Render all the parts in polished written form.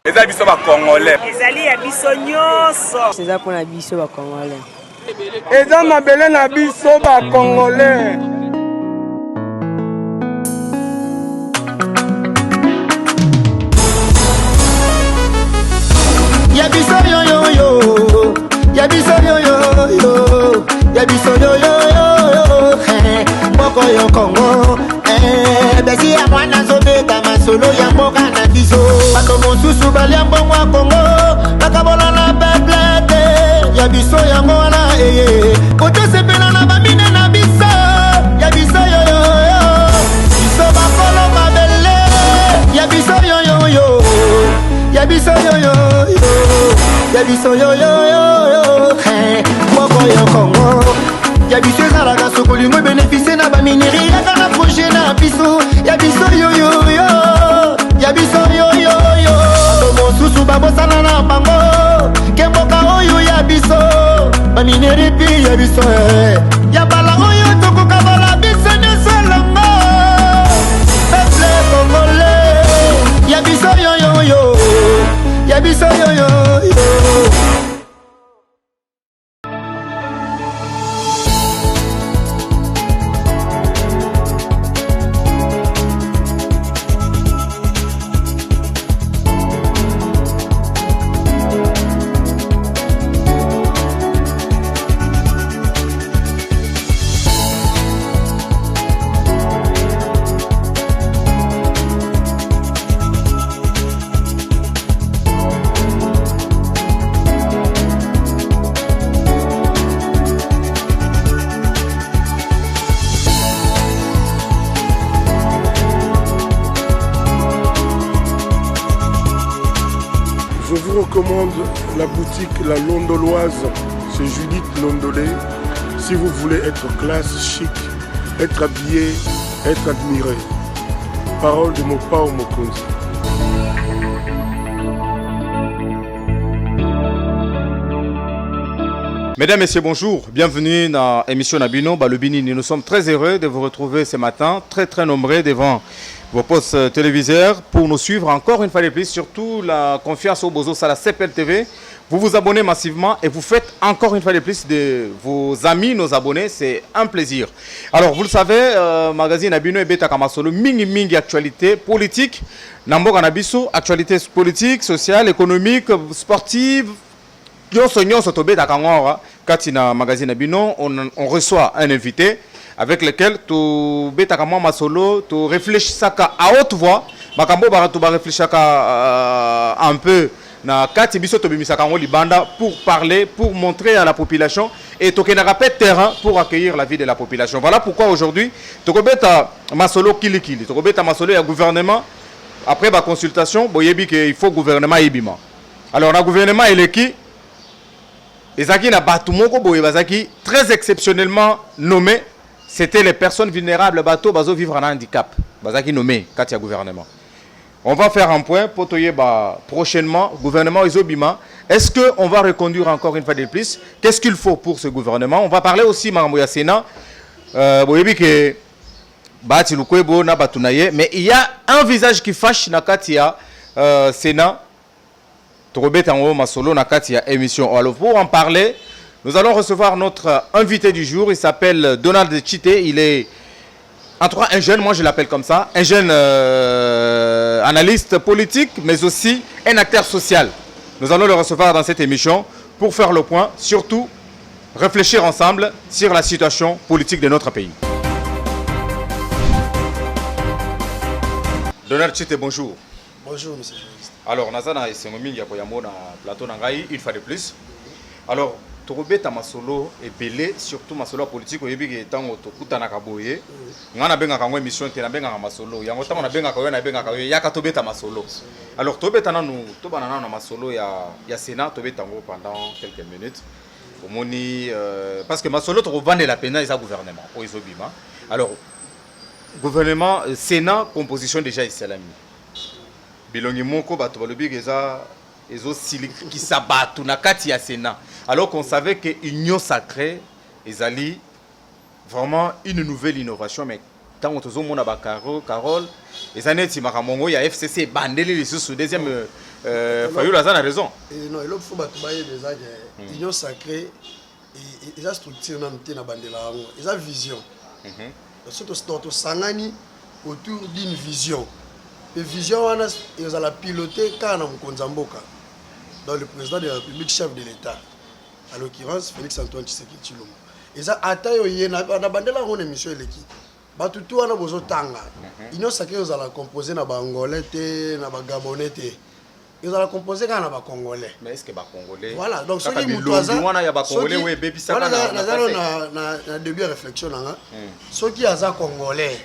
Eza biso ba Congolais. Ezali ya biso nyonso. Eza pona biso ba Congolais. Eza mabele na biso ba Congolais. Ya biso yo yo yo. Ya biso yo yo yo. Ya biso yo yo yo. Moko yo Congo. Besi ya mwana zobeta masolo ya mboka na biso. Bando mosusu bali ya mbongo ya Congo. Bakabola na peplete. Ya biso ya mwana Koto sepela na bamine na biso. Ya biso yo yo yo. Biso bakolo mabele. Ya biso yo yo yo. Ya biso yo yo yo. Ya biso yo yo yo. Moko yo Congo. Ya biso ezalaka sokoli mo bénéficier na bamineri yaka na projet na biso. Ya biso yo yo yo. Ya biso yo yo yo. Ando mosusu babosana na bango. Kemboka oyo ya biso. Bamineri pi ya biso ya bala oyo tokoka bala biso nyeselongo. Peuple congolais. Ya biso yo yo yo. Ya biso yo yo yo. Je vous recommande la boutique La Londoloise, c'est Judith Londolé. Si vous voulez être classe, chic, être habillé, être admiré. Parole de Mopao Mokonzi. Mesdames, Messieurs, bonjour. Bienvenue dans l'émission Nabino, Balobini. Nous sommes très heureux de vous retrouver ce matin, très nombreux devant vos postes téléviseurs pour nous suivre encore une fois de plus. Surtout la confiance au Bozo, ça la CPL TV. Vous vous abonnez massivement et vous faites encore une fois de plus de vos amis, nos abonnés. C'est un plaisir. Alors, vous le savez, magazine Nabino et Beta Kamasolo, mingi actualité politique. Nambo Kanabiso, actualité politique, sociale, économique, sportive. Katina magazine Nabino, on reçoit un invité avec lequel tu bétakamo masolo, tu réfléchis à haute voix, makambo barato ba réfléchir un peu na kati biso to bimisaka ngo libanda pour parler, pour montrer à la population et to kenaka pe terrain pour accueillir la vie de la population. Voilà pourquoi aujourd'hui to beta masolo kilikili, to beta masolo ya gouvernement après ba consultation, boyebi que il faut gouvernement yebima. Alors le gouvernement il est qui Ezaki na batu moko boye bazaki très exceptionnellement nommé. C'était les personnes vulnérables, bateau, bazo vivre en handicap. Bazaki nommé, Katia gouvernement. On va faire un point, potoye prochainement, gouvernement Izobima. Est-ce qu'on va reconduire encore une fois de plus? Qu'est-ce qu'il faut pour ce gouvernement? On va parler aussi, Maramouya Sénat. Mais il y a un visage qui fâche na Katia Sénat. Alors pour en parler, nous allons recevoir notre invité du jour. Il s'appelle Donald Chite. Il est en tout cas un jeune, moi je l'appelle comme ça, un jeune analyste politique, mais aussi un acteur social. Nous allons le recevoir dans cette émission pour faire le point, surtout réfléchir ensemble sur la situation politique de notre pays. Donald Chite, bonjour. Bonjour, monsieur le journaliste. Alors, Nazana et Sengomingi à Koyamo dans le plateau Nangaï, une fois de plus. Alors, Torobé Tamasolo est belé, surtout Masolo politique, au début, il est en Tokutana Kaboye. On a bien une émission qui est en Masolo. Il y a un bien il y a Katobé Tamasolo. Alors, Tobé Tananou, Tobanana Masolo, il y a Sénat, Tobé Tango pendant quelques minutes. Parce que Masolo, Torobane la peine, il y a gouvernement. Alors, gouvernement, Sénat, composition déjà islamique. Bilongi moko bato balobi eza ezo siliki ki sabatu na kati ya Sénat alors qu'on savait que union sacrée ezali vraiment une nouvelle innovation mais tant que tout le monde a Carole ezaneti makamongo ya FCC bandeli lisusu Fayoul a raison. Non, il faut battre des union sacrée et la structure na bandela et la vision. Surtout sangani autour d'une vision. Et vision ils ont piloté quand on Konzamboka dans le président de la République, chef de l'État. À l'occurrence Félix Antoine Tshisekedi Tshilombo. Et ça atayo yena na bandela on émission eleki. Batutu wana bozo tanga. Union sacrée ils ont composé na bangolais te na bagabonais te. Ils ont composé quand on a Congolais. Mais est-ce que les Congolais? Voilà, donc ceux qui ont Congolais, oui, baby, ça va. Na début de réflexion, ceux qui ont Congolais,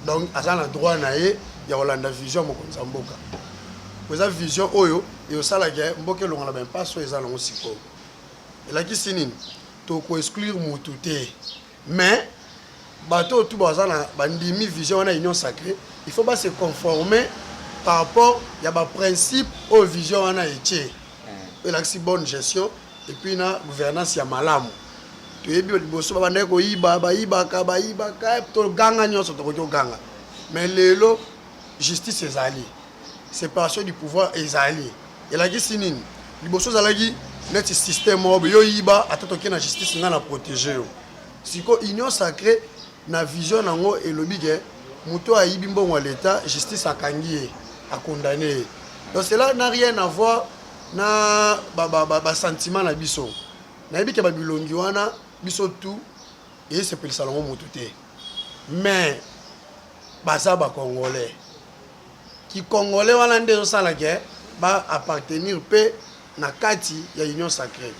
donc ils ont le droit d'aller, il y a la vision de Konzamboka. Vous avez vision, oyo, et au salaire, mboke l'on a même pas sur les allons aussi. Et là qui signe, tu peux exclure Moutouté, mais bateau tout bazar, bandimi vision on a union sacrée, il faut pas se conformer. Par rapport, il y a un principe aux visions on a été. Il y a une bonne gestion et puis il y a une gouvernance, il y a malam. Tu es bien, il mais le justice est alliée. Séparation du pouvoir est alliée. Et la justice est alliée. Le système est la justice est protégée. Si l'union sacrée, la vision est le big. Mouto a yibimbo l'État, justice a kangié. À condamner. Donc cela n'a rien à voir na sentiment na biso. Na yebi ke ba bilongi wana biso tout et c'est pour le salon motuté. Mais baza ba congolais. Qui congolais wana ndezo sala ke ba appartenir pe na kati ya union sacrée.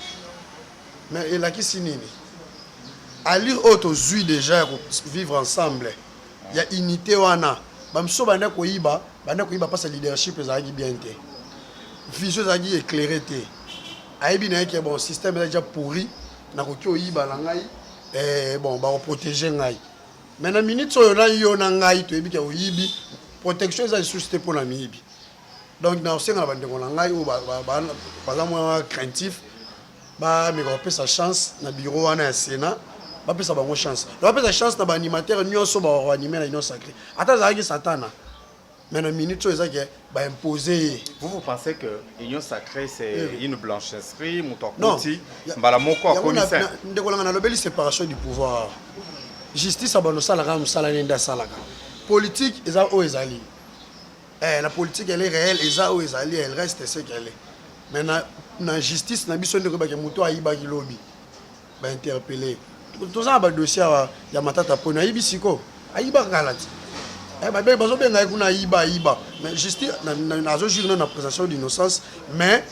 Mais il a qui sinini. À lire autre zui déjà vivre ensemble. Il y a unité wana. Bamso bana koyiba parce que leadership ezaki bien te. Vision ezaki éclairé te. Aibi na ke bon système déjà pourri na koki oyiba la ngai bon ba protéger ngai. Mais na minute so yo na ngai to ebi ke oyibi protection za société pour na miyibi. Donc na osenga bande ko na ngai o ba moi craintif ba me ko sa chance na bureau wana Sénat. Ba pesa bango chance. Ba pesa chance na ba animateur nyonso ba animer na union sacrée. Ata zaki satana. Mais na minute so ezaki ba imposer. Vous pensez que union sacrée c'est une blanchisserie, mutokoti, mbala moko a commissaire. Ndekolanga na lobeli séparation du pouvoir. Justice abano salaka musala nenda salaka. Politique eza o ezali. La politique elle est réelle, eza o ezali, elle reste ce qu'elle est. Mais na justice na biso ndeko ba ke muto ayiba ki lobby. Ba interpeller. Tout ça ba dossier ya matata pona yibi siko ayiba kalati ba be bazo be ngai kuna ayiba mais justice na zo journée na présomption d'innocence mais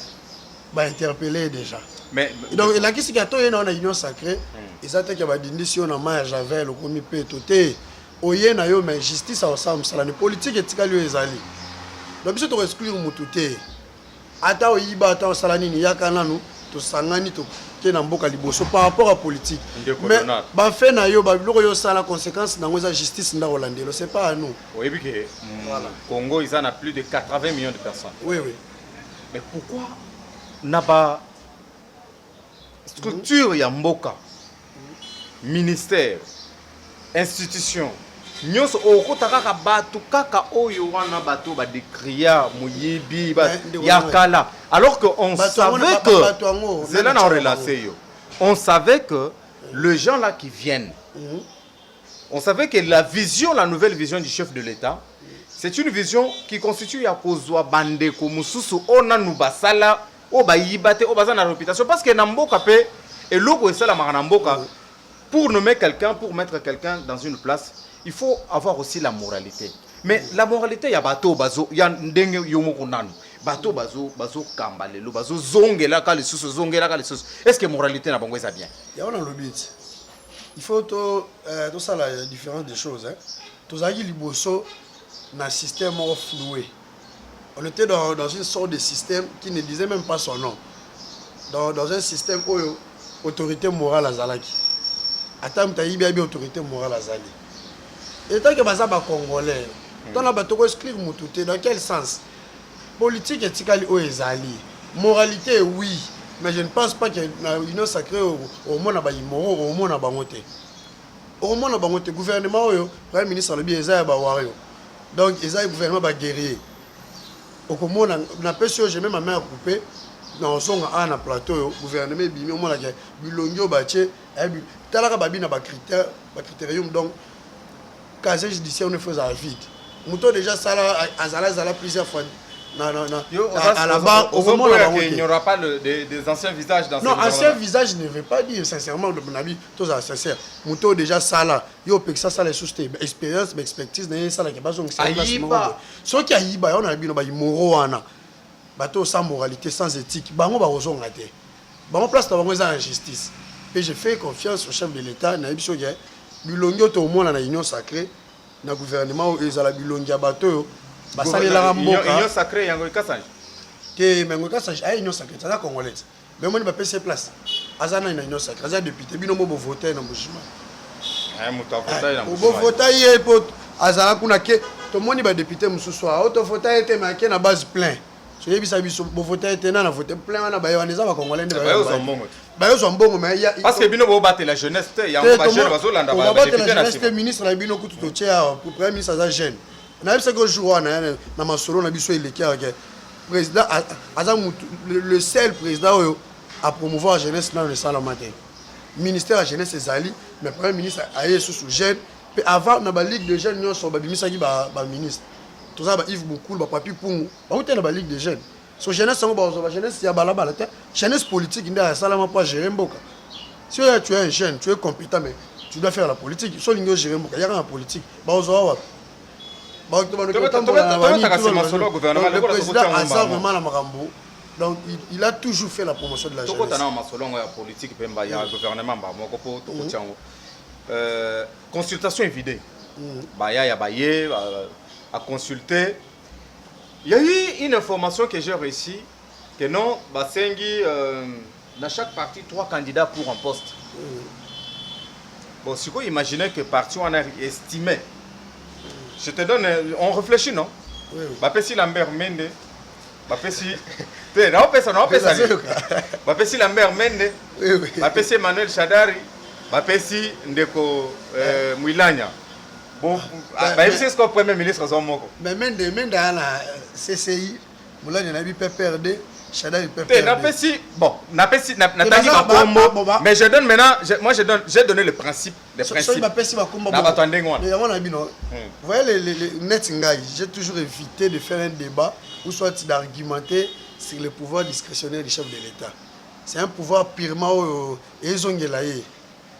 ba interpeller déjà mais donc il a qui si gato yena na union sacrée ezate ke ba dindisi na ma javel ko mi peto te oye na yo mais justice a ça msala ni politique etikali yo ezali donc biso to exclure mutu te ata oyiba ata osala nini yakana no to sangani to na mboka liboso par rapport à politique. Mais ba fait na yo ba biloko yo sala conséquence na ngoza justice nda Holandelo c'est pas à nous. Oui bien que Congo ils en a plus de 80 millions de personnes. Oui oui. Mais pourquoi n'a pas structure ya mboka ministère institution nyonso okotaka ka batu kaka oyo wana bato ba décrier muyibi ba yakala alors que on savait que c'est là on relacé yo on savait que les gens là qui viennent on savait que la vision la nouvelle vision du chef de l'État c'est une vision qui constitue ya kozwa bandeko mususu ona nubasala o ba yibate o bazana réputation parce que na mboka pe eloko esala na mboka pour nommer quelqu'un pour mettre quelqu'un dans une place il faut avoir aussi la moralité. Mais la moralité, il y a bateau, bazo, il y a ndenge yomoko nanu. Bateau, bazo, kambalelo, bazo, zongela, kalisus, zongela, kalisus. Est-ce que la moralité n'a pas bien? Il y a un lobby. Il faut tout ça, la différence des choses. Tout ça, il y a un système floué. On était dans une sorte de système qui ne disait même pas son nom. Dans un système où autorité morale à Zalaki. Attends, tu as eu autorité morale à Zali. Et tant que baza ba congolais, dans la bateau exclure Moutouté, dans quel sens? Politique éthique ou ezali. Moralité oui, mais je ne pense pas que l'union sacrée au monde ba imoro au monde ba ngote. Au monde ba ngote gouvernement premier ministre le bien ezali ba wario. Donc ezali gouvernement ba guerrier. okomona na pesi j'ai même ma main coupée dans son na plateau gouvernement bimi o mona ke bilongo bache talaka babina ba critérium donc casier judiciaire on fait à vide muto déjà ça là azala plusieurs fois non à la barre au moment il n'y aura pas des anciens visages dans non ancien visage ne veut pas dire sincèrement de mon avis tous à sincère muto déjà ça là yo peksa ça les sousté expérience expertise na ça là qui pas son ce qui a yiba on a bino ba imoro wana bateau sans moralité, sans éthique, bango ba ozon raté. Bango place ta bango za injustice. Et je fais confiance au chef de l'État na biso ge bilongo to mo na union sacrée na gouvernement ezala bilongo bateau ba salela mboka. Union sacrée yango ikasanje. Ke mengo kasanje ay union sacrée ça congolaise. Mais moi ni ba pese place. Azana na union sacrée, azana député bino mo voter na mbujima. Ay muta voter na mbujima. Bo voter ye pot azala kuna ke to moni ba député mususu auto voter ete ma ke na base plein. Je bisa biso bo voter ete na voter plein na ba ywaneza ba congolais nde ba yo zombongo mais ya parce que bino bo battre la jeunesse te ya ba jeune bazolanda ba député na c'est ministre na bino kutu to tia pour premier ministre za jeune na bisa ko jour na masolo na biso ileki avec président azam le seul président oyo a promouvoir la jeunesse dans le salamate ministère la jeunesse ezali mais premier ministre aye sous jeune avant na ba ligue de jeunes nyonso ba bimisaki ba ministre tout ça Yves Boukoul ba papi pungu ba hôtel ba ligue de jeunes so jeunesse sango ba jeunesse ya balabala te jeunesse politique nda salama pas gérer mboka si tu es un jeune tu es compétent mais tu dois faire la politique so lingo gérer mboka ya la politique ba ozo wa ba to ba le président a vraiment la marambo donc il a toujours fait la promotion de la jeunesse tokota na masolongo ya politique pemba ya gouvernement ba moko po tokotiango consultation évidée ba ya ba ye à consulter. Il y a eu une information que j'ai réussi que non, Basengi, dans chaque parti, 3 candidats pour un poste. Bon, si vous imaginez que parti on a estimé, je te donne, on réfléchit non? Bapesi Lambert Mende, Bapesi, Bapesi Lambert Mende, Bapesi Emmanuel Chadari, Bapesi Ndeko Mouilanya. Bon, c'est ce que le Premier ministre a dit. Mais même dans la CCI, Moulin n'a pas perdu, Chada n'a pas perdu. Bon, mais je donne maintenant, j'ai donné le principe. Vous voyez, les Netingaï, j'ai toujours évité de faire un débat ou soit d'argumenter sur le pouvoir discrétionnaire du chef de l'État. C'est un pouvoir purement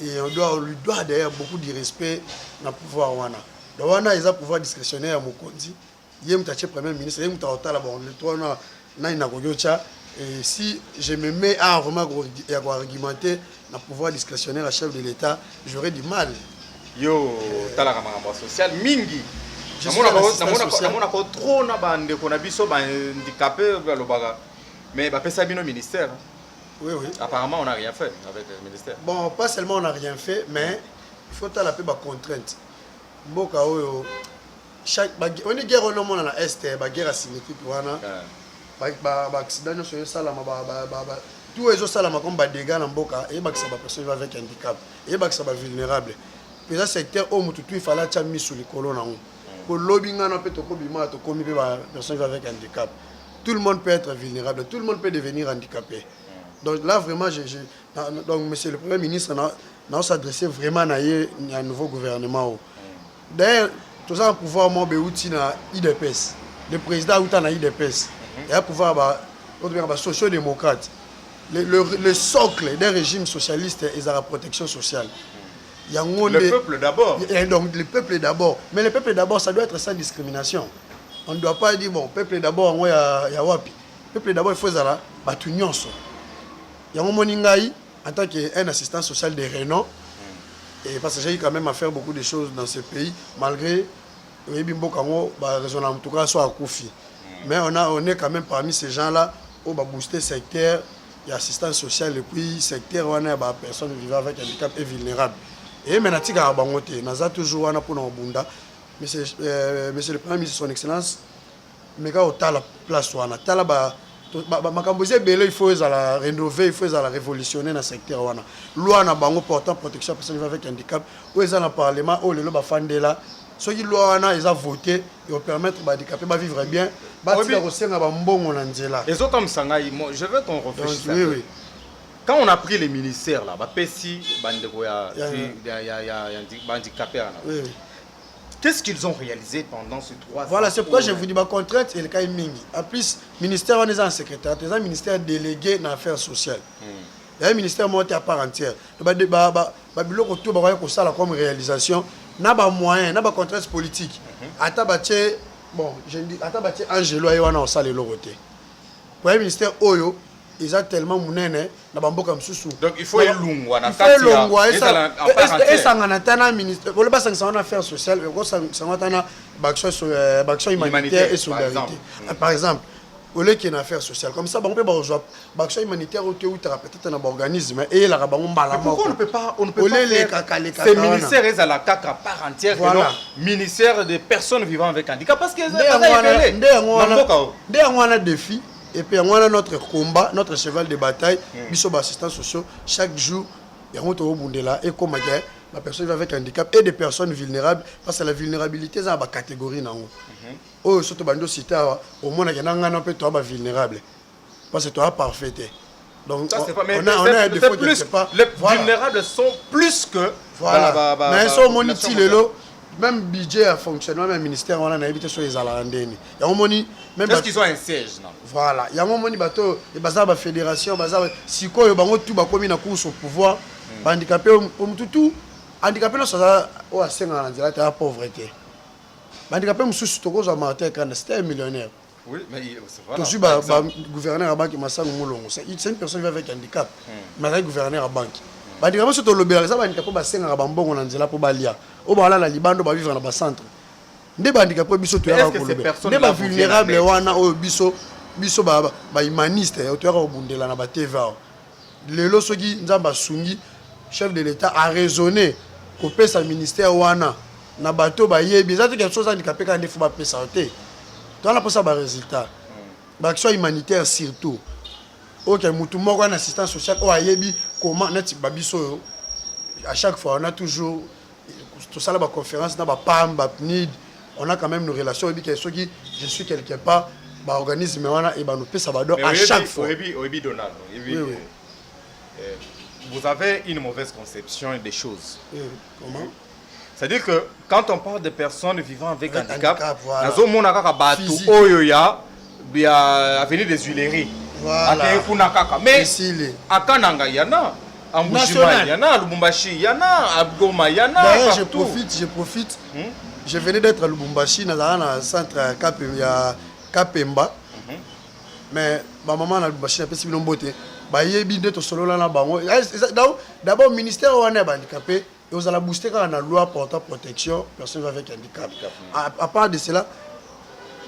et on lui doit d'ailleurs beaucoup de respect dans le pouvoir wana. Donc wana ils ont pouvoir discrétionnaire à Mokondi. Yem taché premier ministre, yem ta la bon le trois na ina goyocha et si je me mets à vraiment argumenter dans le pouvoir discrétionnaire à chef de l'État, j'aurais du mal. Yo tala kamamba social mingi. Namona ko trop na bande ko na biso ba handicapé balobaka. Mais ba pesa bino ministère. Oui. Apparemment, on n'a rien fait avec le ministère. Bon, pas seulement on n'a rien fait, mais il faut la paix contrainte. Chaque on est guerre au monde dans l'Est, guerre asymétrique, accident, tous les autres salama comme dégâts dans Boka, et ça va personne avec handicap, et ça va vulnérable. Puis ça secteur où il fallait mis sous les colonnes. Pour lobbying, on peut personne avec handicap. Tout le monde peut être vulnérable, tout le monde peut devenir handicapé. Donc là, vraiment, donc, monsieur le Premier ministre, nous s'adresser vraiment à un nouveau gouvernement. D'ailleurs, tout ça, pouvoir m'embêter dans l'IDPS. Le président est dans l'IDPS. Il y a pouvoir sociaux-démocrate. Le socle des régimes socialistes est la protection sociale. Le peuple d'abord. Donc, le peuple d'abord. Mais le peuple d'abord, ça doit être sans discrimination. On ne doit pas dire, bon, peuple d'abord, il y a wapi. Peuple d'abord, il faut ça là, tout le monde. Il y a un moningaï en tant qu'un assistant social de renom. Et parce que j'ai eu quand même à faire beaucoup de choses dans ce pays, malgré en tout cas soit à Koufi. Mais on est quand même parmi ces gens-là où va booster le secteur, il y a assistance sociale et puis le secteur où il y a des personnes vivant avec handicap et vulnérables. Et maintenant, il y a toujours pour nous. Monsieur le Premier ministre, son Excellence, mais quand on a la place, il faut la rénover, il faut la révolutionner dans le secteur. La loi na bango portant protection à personnes vivant avec handicap, où ils ont le Parlement, où les lois fandé là, ceux qui loi ils ont voté, ils vont permettre aux handicapés de vivre bien batika kosenga bambongo na nzela. Et autres Sangai, je veux qu'on réfléchisse. Oui, oui. Quand on a pris les ministères là, Pessi, Bandeko, handicapé. Qu'est-ce qu'ils ont réalisé pendant ces 3 ans? Voilà, c'est pourquoi je vous dis ma contrainte et le cas mingi. En plus, ministère on est en secrétaire, c'est un ministère délégué dans affaires sociales. Il y a un ministère monté à part entière. Biloko tout ba ko sala comme réalisation, na ba moyen, na ba contrainte politique. Ata batie bon, je dis ata batie Angelo ayi wana osala loroté. Pour un ministère oyo ils ont tellement munene na bamboka msusu. Donc il faut elungwa na kati. Il faut elungwa et ça ngana tana ministère. Pour le basang ça on affaires sociales, ko ça ngana baction humanitaire et solidarité. Par exemple, au lieu qu'il y ait une affaire sociale comme ça, on peut avoir baction humanitaire ou peut-être un organisme et la rabangon mbala. Pourquoi on ne peut pas faire ces ministères et à la CAC à part entière, voilà. Ministère des personnes vivant avec handicap parce que on a un défi. Et puis on a notre combat, notre cheval de bataille, biso assistants sociaux chaque jour. Il y a un autre là et comme la personne avec handicap et des personnes vulnérables parce que la vulnérabilité c'est une catégorie dans oh surtout bando cité au moins il y a un peu toi vulnérable parce que toi parfait. Donc ça, on a des fois plus les vulnérables sont plus que voilà. Mais ils sont moniti lelo. Même budget à fonctionnement, même ministère, on a évité sur les alandéni. Il y a un moni, même parce qu'ils ont un siège, non? Voilà. Il y a un moni bateau, et bazar la fédération, bazar si quoi, il y a tout bakomi na course au pouvoir, handicapé, tout, handicapé non ça, oh à 5 ans, c'est la pauvreté. Handicapé, monsieur Sutoko, ça m'a été c'était un millionnaire. Oui, mais voilà. Tu suis gouverneur à banque, Massang Moulongo. C'est une personne qui vit avec handicap, mais gouverneur à banque. Bandikamo soto lobela ça bandikapo basenga bambongo na nzela po balia o bala la libando ba vivre na ba centre nde bandikapo biso to ya ko lobela nde ba vulnérable wana o biso ba humaniste o to ya ko bundela na ba TVA lelo soki nzamba sungi chef de l'état a raisonné ko pesa ministère wana na bato ba yebi ça quelque chose handicapé quand il faut ba pesa te to na posa ba résultat ba action humanitaire surtout. Ok, mutu moko na assistance sociale o ayebi comment net babiso à chaque fois on a toujours tout ça là ba conférence na ba PAM ba PNID on a quand même nos relations et que qui je suis quelque part ba organisme wana et ba nous pesa ba do à chaque fois. Oyebi Donald. Oui. Vous avez une mauvaise conception des choses. Comment? C'est-à-dire que quand on parle de personnes vivant avec handicap, nazo mona kaka batu oyo ya avenue des Huileries. Voilà. Mais à Kananga, il y en a. En Bushima, il y en a. À Lubumbashi, il y en a. À Goma, il y en a. D'ailleurs, je profite. Je venais d'être à Lubumbashi, dans le centre Kapemba. Mais ma maman à Lubumbashi, elle a fait une beauté. D'abord, le ministère est handicapé. Et vous allez booster quand on a la loi portant protection personnes avec handicap. À part de cela,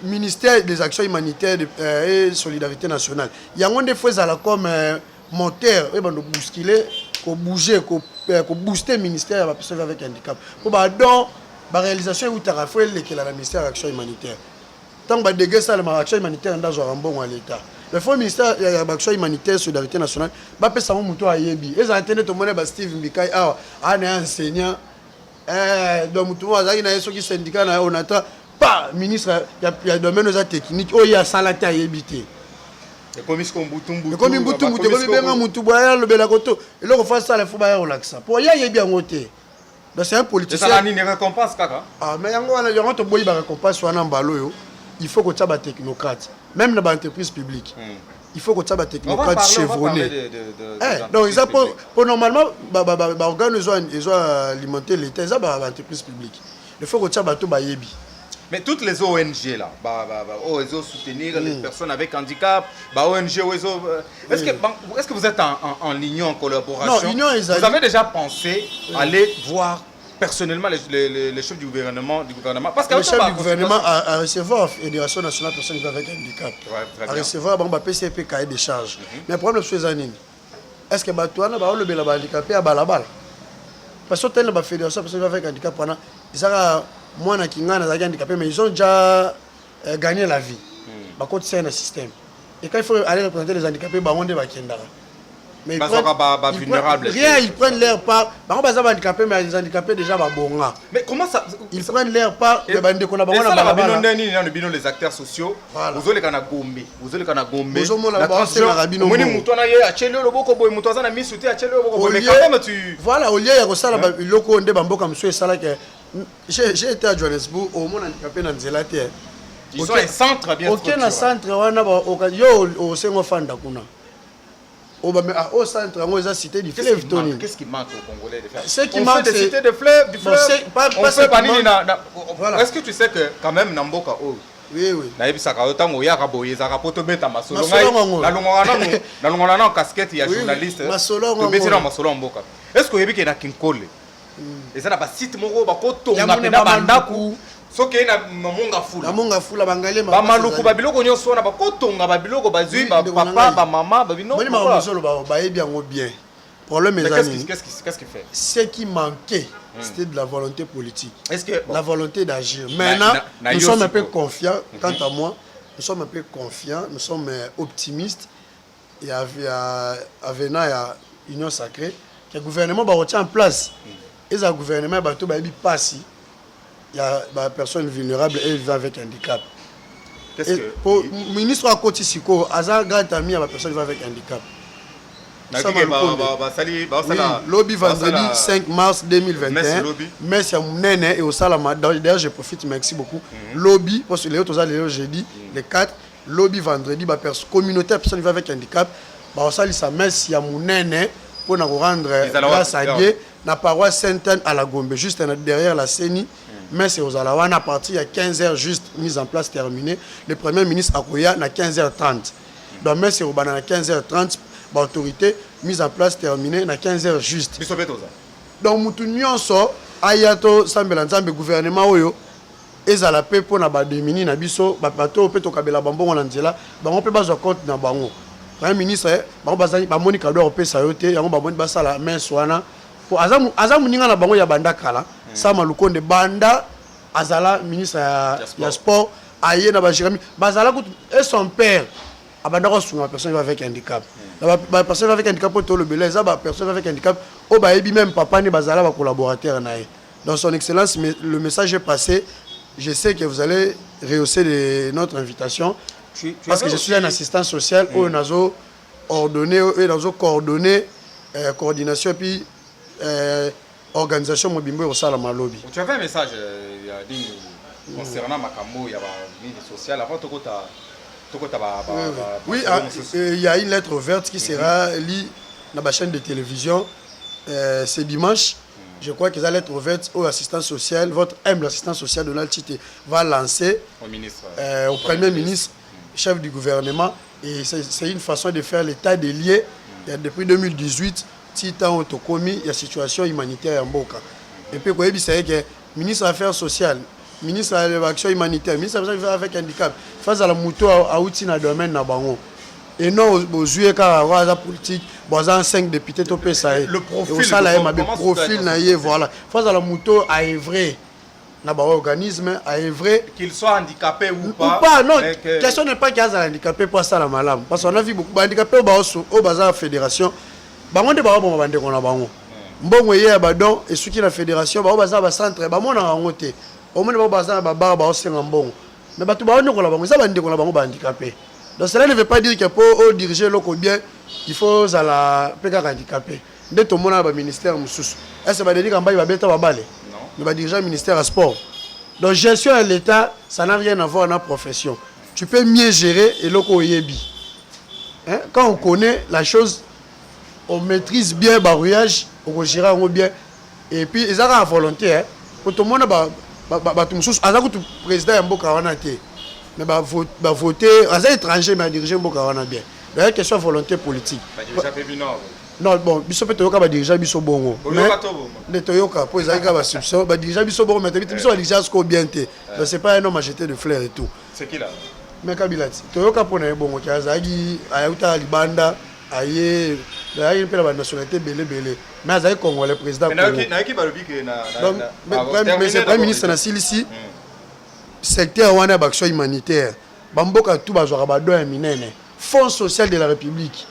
ministère des actions humanitaires et solidarité nationale. Il y a des fois comme moteur, et nous bousculer, bouger, booster le ministère des personnes avec handicap. Pour donc la réalisation où tu as fait le ministère des actions humanitaires. Tant que tu as fait l'action humanitaire dans un bon à l'État. Le fonds ministère des actions humanitaires et solidarité nationale, va faire ça mon à Yebi. Et ça a été tout Steve Mbikai, un enseignant, donc tout le monde a qui syndicat on attend. Pas ministre, il y a domaine aux techniques, il y a salaté à éviter. Et comme il y a comme et là on fait ça, il faut relaxer. Pour y aller bien voter. C'est un politicien. Ça n'a récompense kaka. Ah mais il y a un boy récompense soit en balo. Il faut que tu aies des technocrates, même dans l'entreprise publique. Il faut que tu aies des technocrates chevronnés. Donc ils pour normalement ils ont alimenté l'État, ils ont l'entreprise publique. Il faut que tu aies des bayebi. Mais toutes les ONG là, ils ont soutenir les personnes avec handicap, ONG, est-ce que vous êtes en union, en collaboration? Non, vous avez déjà pensé aller voir personnellement les chefs du gouvernement parce que le chef du gouvernement a recevoir la Fédération nationale des personnes avec handicap, a recevoir PCP cahier de charges. Mais le problème c'est est-ce que Batouana va le handicapé à balabal? Parce que la Fédération des personnes avec handicap, ils ont moi na kingana za handicapé mais ils ont déjà gagné la vie. Bah quand c'est un système. Et quand il faut aller représenter les handicapés, bah on va kendara. Mais vulnérables. Rien, ils prennent leur part. Par contre, les handicapés, mais les handicapés déjà bon. Mais comment ça? Ils prennent leur part. Les acteurs sociaux. Vous avez la Gombe. Vous avez la Gombe. La transition. Voilà, au lieu de j'ai été à Johannesburg, au monde handicapé dans Zélate. Ils ont un centre bien structuré. Aucun centre, au centre, au centre, on a cité du fleuve. Qu'est-ce qui manque aux Congolais de faire? Ce qui manque, c'est cité de fleuve, du fleuve. Est-ce que tu sais que quand même Namboka oui. La casquette, il y a journaliste. Est-ce que vous avez Kinkole? Et ça n'a pas site moro bakoto ngapena bandaku soki na monga fula bangalé maluku babiloko nyonso na bakoto ngababiloko bazui ba papa ba maman babino boni mazolo ba yebi yango bien problème est qu'est-ce qu'il fait? Ce qui manquait c'était de la volonté politique. Est-ce que la volonté d'agir? Maintenant nous sommes un peu confiants quant à moi, nous sommes un peu confiants, nous sommes optimistes et avenant à Union Sacrée que le gouvernement va retient en place. Et le gouvernement va tout passer. Il y a des personnes vulnérables et vivant avec handicap. Qu'est-ce que le ministre à côté Siko, Azar grand ami à la personne vivant avec handicap. Lobby vendredi 5 mars 2021. Merci à Mounene et au Salama. D'ailleurs, je profite, merci beaucoup. Lobby, parce que les autres, jeudi, les 4, lobby vendredi, communauté à personne vivant avec handicap. Merci à Mounene pour nous rendre grâce à Dieu. La paroisse Sainte-Anne à la Gombe, juste derrière la CENI. Mais c'est aux Alawan, à partir de 15h, juste mise en place, terminée. Le Premier ministre Akoya, à 15h30. Donc, mais c'est au 15h30, l'autorité, mise en place, terminée, à 15h juste. Donc, Moutounion sort, Ayato, Sambelanzambe, gouvernement, Oyo, et à la paix pour na bademini, na biso, bateau, peut kabela bambon, on là, on peut pas compte na bango. Premier ministre, Monica doit payer sa yote, yango baboni basala main soana. Pour Azamu Ninga na bango ya banda kala, Sama Lukonde banda, Azala ministre ya sport, Aye na Bajirami, Bazala et son père, Abandako sur une personne avec handicap. La personne avec handicap pour tout le belé, la personne avec handicap, au baébi même papa ni Bazala va collaborateur naï. Dans son excellence, le message est passé. Je sais que vous allez rehausser notre invitation parce que je suis un assistant social où nous avons ordonné et nous avons coordonné coordination et puis organisation Mobimbo au Salama Lobby. Tu avais un message concernant Makambo, il y a une sociale avant tout oui, il y a une lettre ouverte qui sera lue dans la chaîne de télévision ce dimanche. Je crois que la lettre ouverte au assistant social, votre humble assistant social Donald Chité va lancer au Premier ministre, chef du gouvernement. Et c'est une façon de faire l'état des lieux depuis 2018. Il y a une situation humanitaire en Boka. Et puis, vous savez que le ministre des Affaires sociales, le ministre de l'Action humanitaire, le ministre des Affaires avec handicap, face à la moto à outil dans le domaine de Bango. Et non, aux joueurs car à politique, bon, 5 députés topé ça. Le profil, voilà. Face à la moto à Évray, dans l'organisme à Évray, qu'il soit handicapé ou pas. Non, la question n'est pas qu'il y a un handicapé pour ça la malade. Parce qu'on a vu beaucoup d'handicapés au bazar fédération. Bango de babo bande kona bango mbongo ye badon et ceux qui la fédération ba baza ba centre ba mona ngote au monde ba baza ba ba osenga mbongo mais batu ba onyokola bango ça bande kona bango ba handicapé. Donc cela ne veut pas dire que pour diriger loko bien il faut à la peka handicapé de tout mona ba ministère mususu est-ce ba dédié kamba ba beta ba balé non mais ba dirigeant ministère à sport. Donc gestion à l'état ça n'a rien à voir avec la profession. Tu peux mieux gérer et loko yebi. Hein, quand on connaît la chose, on maîtrise bien le barouillage, on gère bien. Et puis, ils ont la volonté. Pour tout le monde, le président est un peu caranaté. Mais voter, les étrangers, mais diriger un peu caranaté bien. Il y a une question de volonté politique. Non, bon, il faut que diriger biso bongo. Les Toyoka, pour les agents subsons, diriger biso bongo, mais biso diriger ce qu'on bien. Donc c'est pas un homme à jeter de fleurs et tout. C'est qui là? Mais Kabila, Toyoka pour les bongo, qui a Zagi, Ayuta Libanda. Aïe, il y a une nationalité belé. Mais il y a un Congolais président. Mais c'est le Premier ministre ici. Secteur wana d'action humanitaire. Bamboka tout bazora bado minene. Fonds social de la République.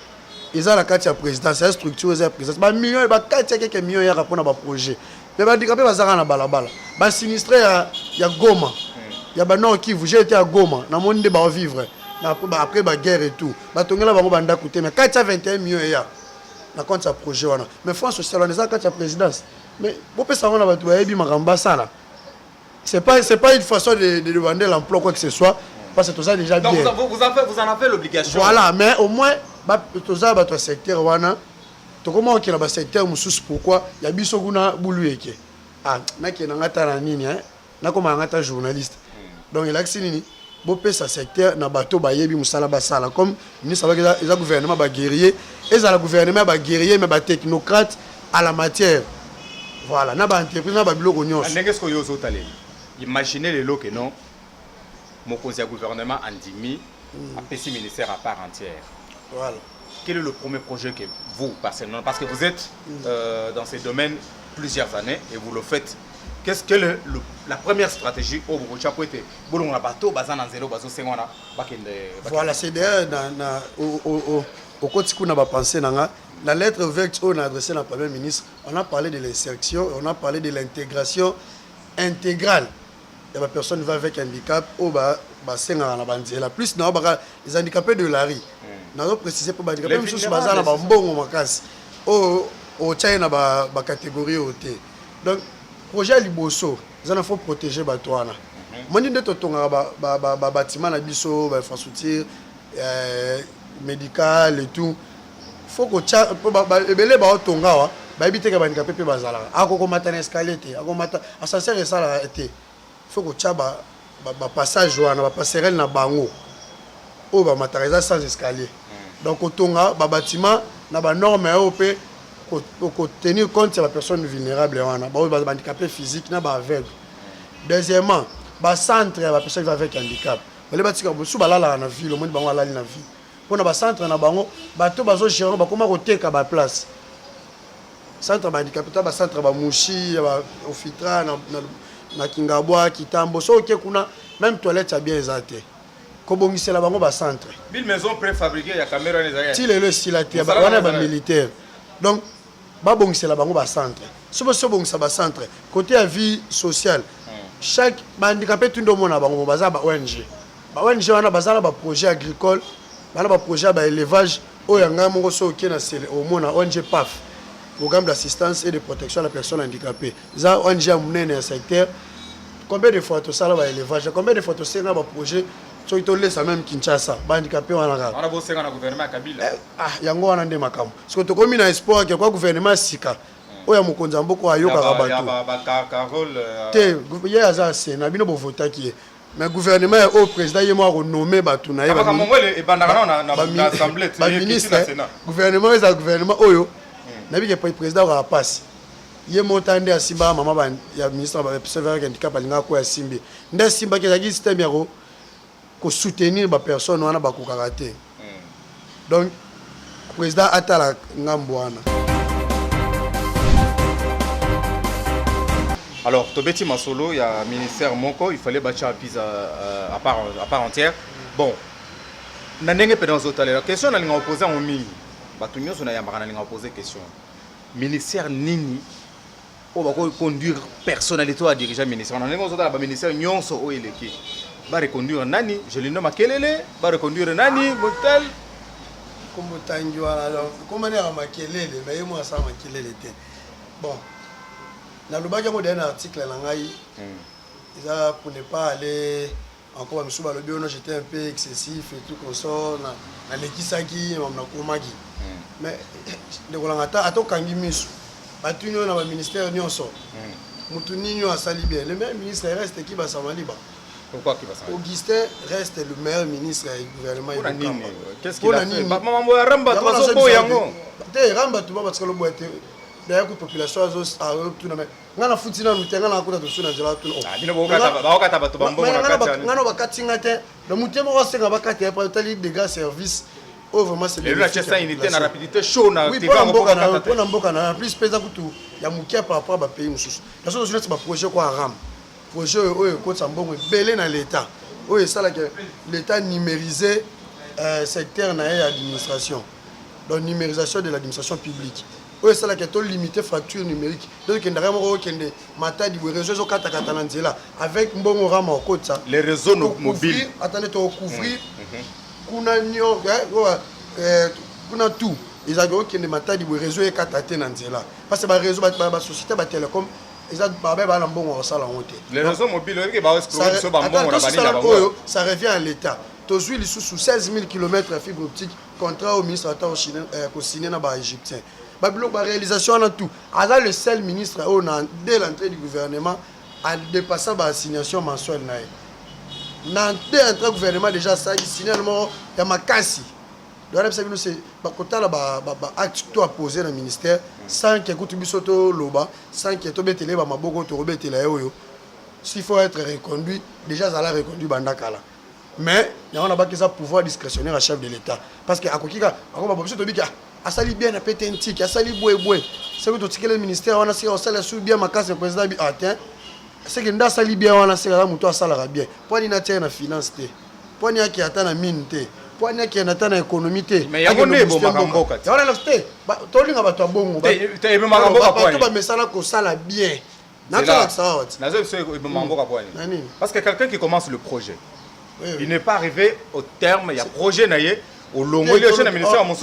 ils ont la carte de présidence, c'est une structure de présidence. Bah millions, bah 4 quelques millions y a rapport à projet. Mais bah handicapé bah ça na balabala. Bah sinistré il y a Goma. Il y a bah Nord Kivu, j'ai été à Goma, dans mon débat vivre. Après bah guerre et tout. Bah tongela bah banda coûter mais 421 millions y a. Na compte ça projet wana. Mais France sociale on est ça carte de présidence. Mais vous pouvez savoir là bah ebi makamba ça là. C'est pas une façon de demander l'emploi quoi que ce soit parce que tout ça déjà bien. Donc vous en avez l'obligation. Voilà, mais au moins tout ça ba to secteur wana. To comment qui na secteur mususu pourquoi ya biso kuna bulueke. Ah, mec na ngata na nini hein? Na koma ngata journaliste. Donc il a que nini bo pesa secteur na bato ba yebi musala basala comme ni ça va que les gouvernement ba guerrier et ça le gouvernement ba guerrier mais ba technocrate à la matière. Voilà, na ba entreprise na ba biloko nyonso. Ndenge ko yozo tale. Imaginez les lots que non mon conseil gouvernement Andimi a petit ministère à part entière. Voilà. Quel est le premier projet que vous personnellement parce que vous êtes dans ces domaines plusieurs années et vous le faites. Qu'est-ce que la première stratégie au Bourgochapoete bolon la bateau bazan en zéro bazo sengwana bakende. Voilà, c'est d'ailleurs au quotidien on a pensé la lettre verte on a adressé à la première ministre, on a parlé de l'insertion, on a parlé de l'intégration intégrale. Il y a des personnes qui vivent avec handicap au bas senga na banzela plus na les handicapés de la rue. Na do préciser pour handicapés même sous bazana ba mbongo makasi. Au China ba catégorie OT. Donc projet liboso, ils faut protéger batouana. Moni de totonga ba bâtiment na biso ba infrastructure médicale et tout. Faut que ebele ba otonga wa ba ebite ka handicapé pe bazala. Akoko matana escalier te, akoko mata ascenseur et ça la été. Faut que tu aies passage ou passerelle na bango ou matériel sans escalier. Donc au bâtiment na ba norme européenne pour tenir compte de la personne vulnérable wana ba handicapé physique na ba aveugle. Deuxièmement, ba centre la personne qui va avec handicap. Les batika sous ba la na ville, le monde bango la na ville. Pour na ba centre na bango, bato bazo gérer ba comment roteka ba place. Centre ba handicapé ba centre ba mushi ba ofitra na Kingabwa Kitambo so ke kuna même toilette a bien exaté ko bongisela bango ba centre Bill maison préfabriquée ya caméra les ailleurs ti le silati ba wana ba militaire donc ba bongisela bango ba centre so bongisa ba centre côté à vie sociale chaque handicapé tout ndo mona bango baza ba ONG wana bazala ba projet agricole bana ba projet ba élevage o yanga mongo so ke na sele au mona ONG PAF programme d'assistance et de protection à la personne handicapée. Ça, on a mené dans un secteur. Combien de fois tout ça là va élevage? Combien de fois tout ça là va projet? So il te laisse même Kinshasa. Handicapé on a. On a bossé dans le gouvernement Kabila. Ah, yango on a des makam. Parce que tu comme na espoir que quoi gouvernement sika. Oya mukonza mboko ayoka rabatu. Carole. Te, hier ça c'est na bino bo voter qui. Mais gouvernement au président il m'a renommé batu na yeba. Parce que mongole et bandana na assemblée. Ministre. Gouvernement est un gouvernement oyo. Nabi ke président wa passe ye montande ya simba mama ba ya ministre ba préserver handicap alinga ko ya simbi nda simba ke zaki système ya ko soutenir ba personne wana ba ko karaté donc président atala ngambo wana. Alors tobeti masolo il y a ministère moko il fallait bâtir à part entière. Bon na ndenge pe dans hôtel la question na linga opposé en mi bato nyonso na yambaka na linga poser question ministère nini o ba ko conduire personnalité à diriger ministère na ndenge ozotala ba ministère nyonso o eleki ba reconduire nani je le nomme Makelele ba reconduire nani Motel comme tangi wala alors comment dire Makelele mais moi ça Makelele te bon na lobaki mo d'un article na ngai ça pour ne pas aller encore monsieur balobi ono j'étais un peu excessif et tout comme ça na lekisaki na komaki mais de kolangata atokangi misu batunyo na ba ministère nyonso mutu ninyo asali bien le meilleur ministre reste qui va samaliba. Pourquoi qui va samaliba? Augustin reste le meilleur ministre du gouvernement. Qu'est-ce qu'il a fait? Maman boya ramba to so yango te ramba to parce que le boya te d'ailleurs la population a tout na mais ngana futina mutenga na kuta to suna jela to ah bino bakata bato bambongo na kati ngana bakatinga te le mutema wasenga bakati pa tali des gars service. Oh vraiment c'est le Chester unité na rapidité chaud na oui pour na mboka na plus pesa kutu ya mukia par rapport ba pays mususu na so sur ba projet quoi ram projet oyo ko tsambongo belé na l'état oyo ça là que l'état numérisé secteur na administration dans la numérisation de l'administration publique. Oui, c'est là qu'il y a limité fracture numérique. Donc, il y a des réseaux avec Mbongo Rama au côté ça. Les réseaux mobiles. Attendez, tu vas couvrir. Kuna tout. Ils ont des matins de réseaux et kataté nanzela. Parce que les réseaux, la société, la télécom, ils ont un bon salaire. Les réseaux mobiles, ça revient à l'État. Tu as sous 16 000 km de fibre optique, contrat au ministre au signé dans les Égyptiens. La réalisation a tout. Alors le seul ministre, dès l'entrée du gouvernement, a dépassé la assignation mensuelle. Dès l'entrée du gouvernement, déjà, ça a signé il y a ma casse. C'est acte que tu as posé dans le ministère sans qu'il y ait loba, sans qu'il y ait s'il faut être reconduit, déjà ça l'a reconduit Bandakala. Mais il y a un pouvoir discrétionnaire à chef de l'État. Parce que à Kokika, a sali bien à péter un tic, a sali boué. C'est que tu le ministère, on a sali bien ma casse, le président a atteint. C'est que nous sali bien, on a sali à salaire bien. Pour n'y atteindre la finance, pour n'y atteindre la mine. Pour n'y atteindre l'économie. Mais il y a un bon magambo. Il y a un aspect. Tu as un bon magambo. Tu as un magambo. Tu as bien. Parce que quelqu'un qui commence le projet, il n'est pas arrivé au terme, il y a projet naïe. Le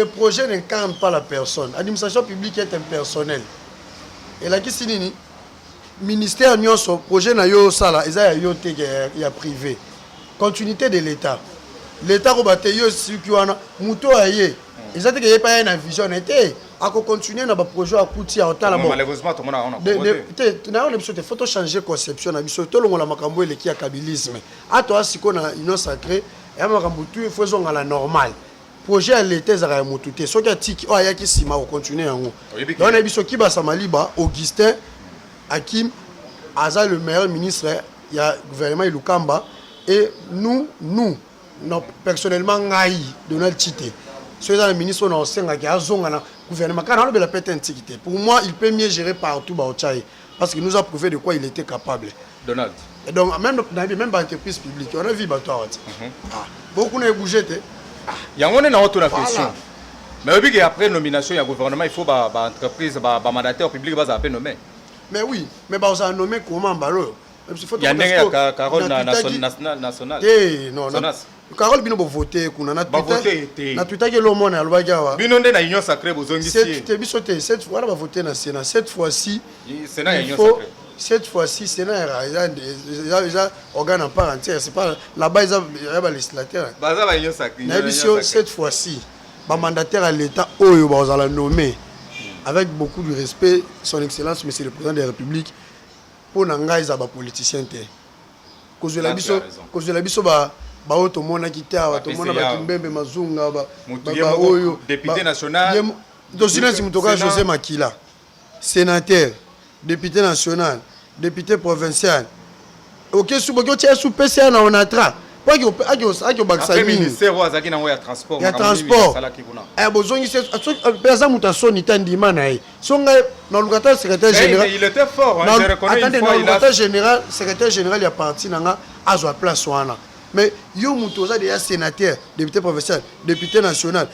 projet n'incarne pas la personne. L'administration publique est impersonnelle. Et là, qu'est-ce que le ministère a son projet, il y a privé. Continuité de l'État. L'État a aussi ils ont dit pas une vision. À continuer dans le projet à Kouti à Otala. Malheureusement, tout le monde a il faut changer de conception. Il faut changer de kabilisme. À toi, si on a une sacrée, il faut à la normale. Projet à l'été, ça va être ce qui a tiki, il y a qui s'y m'a continué en haut. On a vu ce qui va s'amaliba, Augustin, Hakim, Aza, le meilleur ministre, il y a le gouvernement Ilukamba, et nous, personnellement, Donald Chité. Ceux le ministre, on a aussi un gouvernement. Quand on a la pète antiquité, pour moi, il peut mieux gérer partout, parce qu'il nous a prouvé de quoi il était capable. Donald. Et donc, même dans l'entreprise publique, on a vu beaucoup n'ont bougé. Il y a une autre question. Mais après nomination, il y a un gouvernement, il faut que l'entreprise, le mandataire public va être nommé. Mais oui, mais on a nommé comment il y a une Carole nationale. Non, Carole Bino va voter. Na Twitter que l'homme a le Bino na union sacrée cette fois va voter dans Sénat. Cette fois-ci, cette fois-ci, Sénat est un organe en part entière. C'est pas là-bas, il y a un législateur. Cette fois-ci, le mandataire à l'État, il va nommer avec beaucoup de respect, son Excellence, Monsieur le Président de la République, pour n'engager les politiciens. Cause de la biso, député national, José Makila, sénateur, député national, député provincial. Ok, sous PCA on a tra. Après ministère il y a transport. Il y a transport. Il était fort, je reconnais une fois. Le secrétaire général il y a parti à la place. Mais il y a déjà sénateur, député provincial, député national.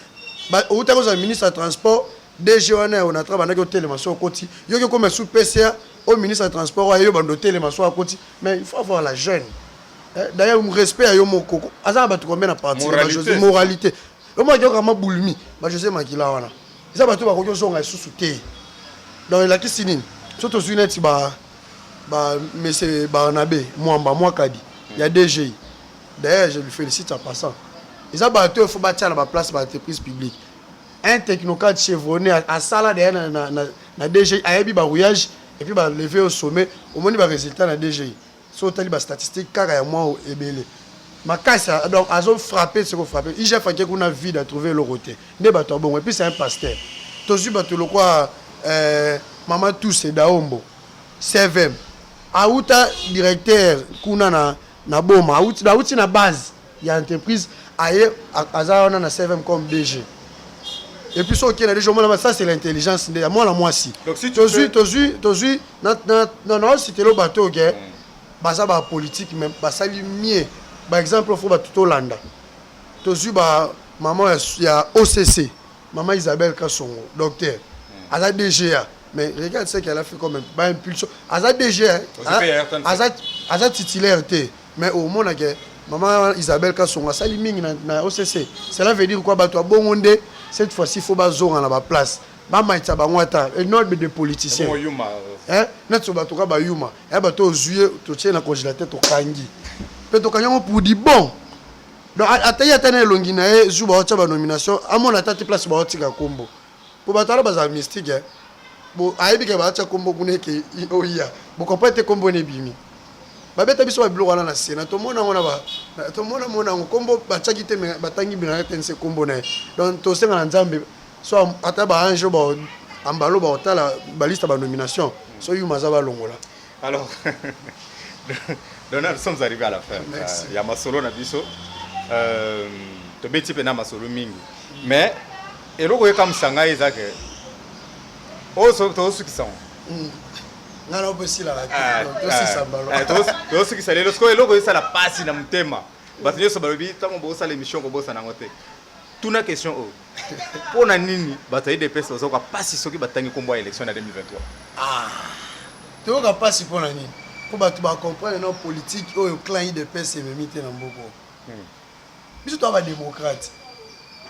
Au ministre du transport, DG on a travaillé au télémaçon côté. Il y a comme sous PCA au ministre du transport, il y a au télémaçon à côté. Mais il faut avoir la jeune. D'ailleurs, mon respect à Yomoko. Azan va combien de parties moralité. Le moi, il y a vraiment boulmi. Je sais Makila wana. Ils ont tout à son sous-souté. Donc la question, surtout sur net, monsieur Barnabé, moi Kadi. Il y a DG. D'ailleurs, je lui félicite en passant. Ils ont battu, il faut bâtir la place de l'entreprise publique. Un technocrate chevronné à Sala derrière na DG, a eu un voyage et puis lever au sommet. Au moins, il va résultat na DG. Sur les statistiques, car il y a moins ébélé. Ma casse, donc, ils ont frappé ce qu'on frappé. Il a fallu qu'on a vu de trouver le roté. Et puis, c'est un pasteur. Tu as vu, Maman Tousse Daombo, CVM. Aouta, directeur, Kuna na Boma. Aouta, na base. Il y a une entreprise, ailleurs, à na CVM comme DG. Et puis, ça, c'est l'intelligence. Moi, si. Donc, si tu as vu, non, c'était le bateau, ok? Baza ba politique même basali mieux par exemple faut ba tout Hollande tozu ba maman il y a OCC, maman Isabelle Kassongo, docteur. Elle a DGA, mais regarde ce qu'elle a fait quand même, pas impulsion. Elle a DGA, elle a titulaire, mais au moins, maman Isabelle Kassongo, ça limite dans OCC. Cela veut dire quoi? Bon, cette fois-ci, il faut pas zoner à la place. Maman est un ordre de politiciens. Notre bateau ba yuma, et bateau juillet, tu tiens la congélateur au kangi. Peut au kangi pour dire bon. Donc ataya tane longina e zuba ocha ba nomination, amon atati place ba otika kombo. Pour batala ba za mystique. Bo aibi ke ba acha kombo kuneke oya. Bo comprendre kombo ne bimi. Ba beta biso ba biloko na sena to mona ngona ba. To mona kombo ba chakite me batangi bina tense kombo na. Donc to senga na nzambe so ataba anjo ba ambalo ba otala ba liste ba nomination. So you mazaba longola. Alors, Donald, nous sommes arrivés à la fin. Il y a Masolo Nabiso. Tu bêtis pena Masolo Mingi. Mais, et là, comme Sanga Isaac, oh, ceux qui sont. Non, non, aussi là. Tous ceux qui sont là, le score est là, ça la passe dans le thème. Parce que ce barobi, tant qu'on bosse à l'émission, qu'on bosse à l'angoté. Toute la question, pour Nanini, bataille des personnes, on va pas si ceux qui bataillent combat à l'élection en 2023. Tu vas pas si pour Nanini. Pour comprendre nos politiques, au clan IDPS et même dans beaucoup. Mais tu es démocrate.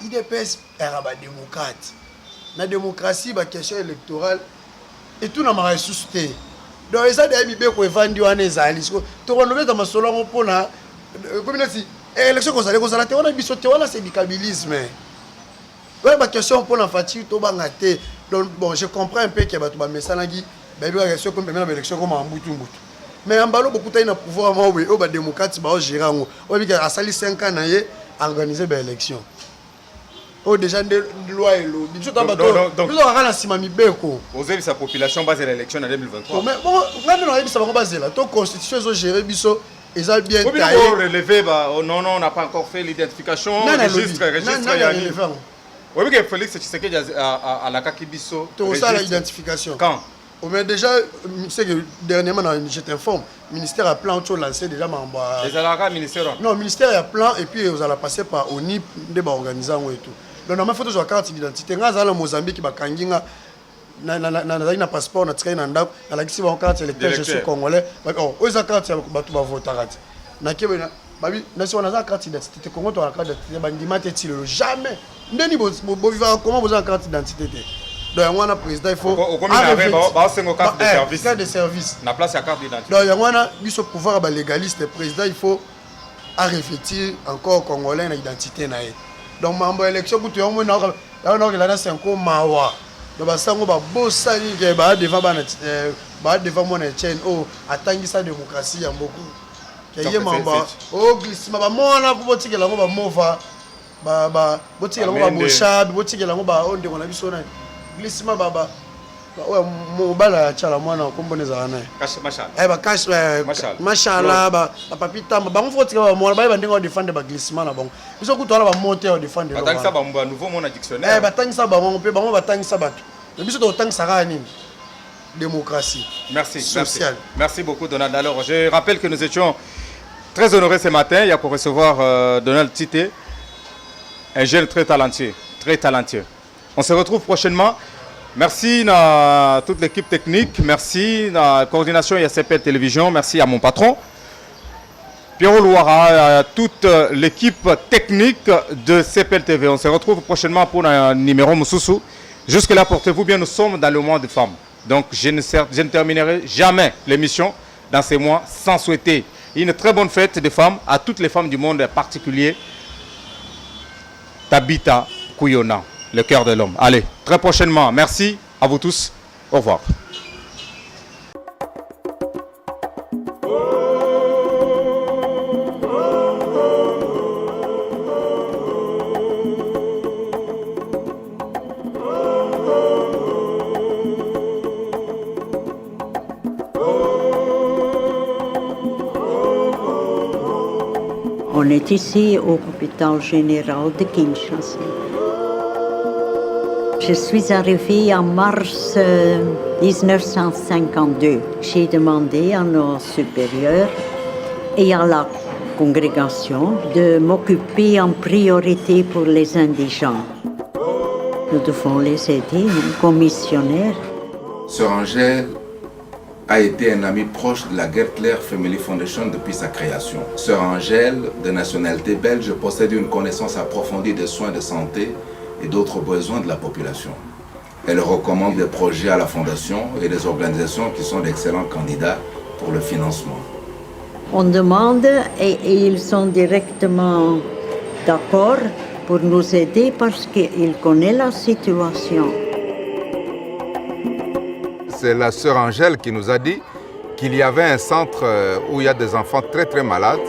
IDPS est un démocrate. La démocratie, la question électorale, et tout n'a pas ressuscité. Donc, ça, c'est un peu de vendu en Israël. Tu vas nous mettre dans ma solo pour la communauté. L'élection qu'on a la théorie, c'est du kabylisme. Ouais, ma question pour la fatigue, tu vas gâter. Donc, bon, je comprends un peu que tu vas me messager. L'élection comme l'élection comme en Boutou. Mais en ballon, beaucoup de pouvoir, moi, les démocrates, ils gérer. Ils ont sali 5 ans à organiser l'élection. Oh, déjà, des lois et l'eau. Donc, nous avons vous avez sa population basée à l'élection en 2023. Mais bon, nous avons sa basée là. Ton constitution, ils ont géré, ils ont bien taillé. Non, on n'a pas encore fait l'identification. Registre. Oui, mais Félix Tshisekedi à la Kakibiso. Tu as l'identification. Quand? Mais déjà, dernièrement, je t'informe, le ministère a plan de lancer déjà. Les alaka ministère? Non, le ministère a plan et puis vous allez passer par ONIP, des organisants et tout. Donc, normalement, il faut toujours carte d'identité. Quand vous allez au Mozambique, vous avez un passeport, vous avez une carte électorale, je suis congolais. Vous avez une carte, vous voter. On a une carte d'identité. Comment tu as une carte d'identité? Jamais. Comment vous avez une carte d'identité? Donc, il y a un président, il faut. Carte de service. La place à carte d'identité. Donc, il y a un pouvoir légaliste. Le président, il faut revêtir encore Congolais l'identité. Donc, il y a une élection pour tout le monde. Il y a un Senko Mawa. Donc, il y a un boss qui est devant mon chaîne. Oh, attendez sa démocratie. Il y a beaucoup. Il y a un oh, glissement. Moi, là, pour dire que la mova. Boti la ngoba moshabi, boti la ngoba onde on a vu son glissement baba. Ouais, mon bala chala mwana komboneza na. Cash machala. Eh ba cash machala ba papita ba on faut que mo ba ndingo défendre ba glissement na bon. Biso ku tola ba monter au défendre. Ba tangisa ba mba nouveau mon dictionnaire. Eh ba tangisa ba mo pe ba mo ba tangisa ba. Biso to tangisa ka nini? Démocratie. Merci. Social. Merci beaucoup Donald. Alors, je rappelle que nous étions très honorés ce matin, il y a pour recevoir Donald Tite. Un jeune très talentueux, très talentueux. On se retrouve prochainement. Merci à toute l'équipe technique, merci à la coordination IACPL Télévision, merci à mon patron, Pierrot Louara, à toute l'équipe technique de CPL TV. On se retrouve prochainement pour un numéro Moussoussou. Jusque-là, portez-vous bien, nous sommes dans le mois de femmes. Donc je ne terminerai jamais l'émission dans ces mois sans souhaiter une très bonne fête des femmes à toutes les femmes du monde, en particulier Tabita Kouyona, le cœur de l'homme. Allez, très prochainement. Merci à vous tous. Au revoir. On est ici au hôpital général de Kinshasa. Je suis arrivée en mars 1952. J'ai demandé à nos supérieurs et à la congrégation de m'occuper en priorité pour les indigents. Nous devons les aider comme missionnaires. Sœur Angèle a été un ami proche de la Gertler Family Foundation depuis sa création. Sœur Angèle, de nationalité belge, possède une connaissance approfondie des soins de santé et d'autres besoins de la population. Elle recommande des projets à la Fondation et des organisations qui sont d'excellents candidats pour le financement. On demande et ils sont directement d'accord pour nous aider parce qu'ils connaissent la situation. C'est la sœur Angèle qui nous a dit qu'il y avait un centre où il y a des enfants très très malades.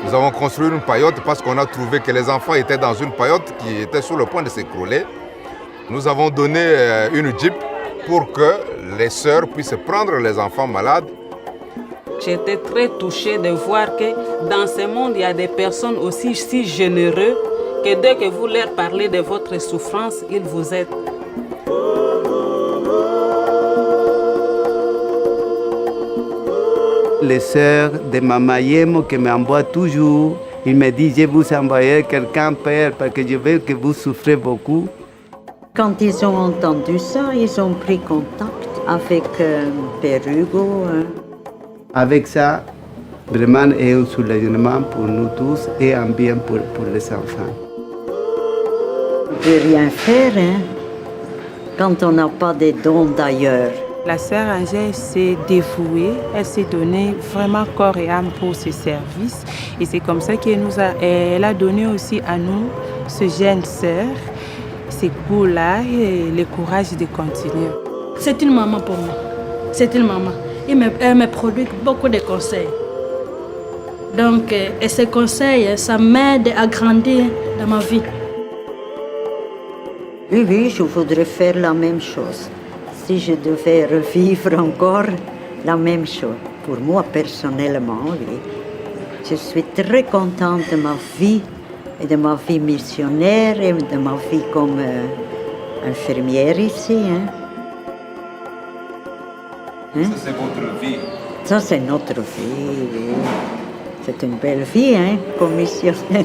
Nous avons construit une paillote parce qu'on a trouvé que les enfants étaient dans une paillote qui était sur le point de s'écrouler. Nous avons donné une jeep pour que les sœurs puissent prendre les enfants malades. J'étais très touchée de voir que dans ce monde, il y a des personnes aussi si généreuses que dès que vous leur parlez de votre souffrance, ils vous aident. Les sœurs de Mama Yemo qui m'envoient toujours, ils me disent « Je vous envoyer quelqu'un, Père, parce que je veux que vous souffrez beaucoup. » Quand ils ont entendu ça, ils ont pris contact avec Père Hugo. Avec ça, vraiment, c'est un soulagement pour nous tous et un bien pour les enfants. On ne peut rien faire quand on n'a pas de dons d'ailleurs. La sœur Angèle s'est dévouée, elle s'est donnée vraiment corps et âme pour ce service. Et c'est comme ça qu'elle a donné aussi à nous, ce jeune sœur, ces goûts-là et le courage de continuer. C'est une maman pour moi. C'est une maman. Elle me produit beaucoup de conseils. Donc, et ces conseils, ça m'aide à grandir dans ma vie. Oui, je voudrais faire la même chose. Si je devais revivre encore la même chose, pour moi personnellement, oui. Je suis très contente de ma vie et de ma vie missionnaire et de ma vie comme infirmière ici. Ça, c'est votre vie. Ça, c'est notre vie, oui. C'est une belle vie, comme missionnaire.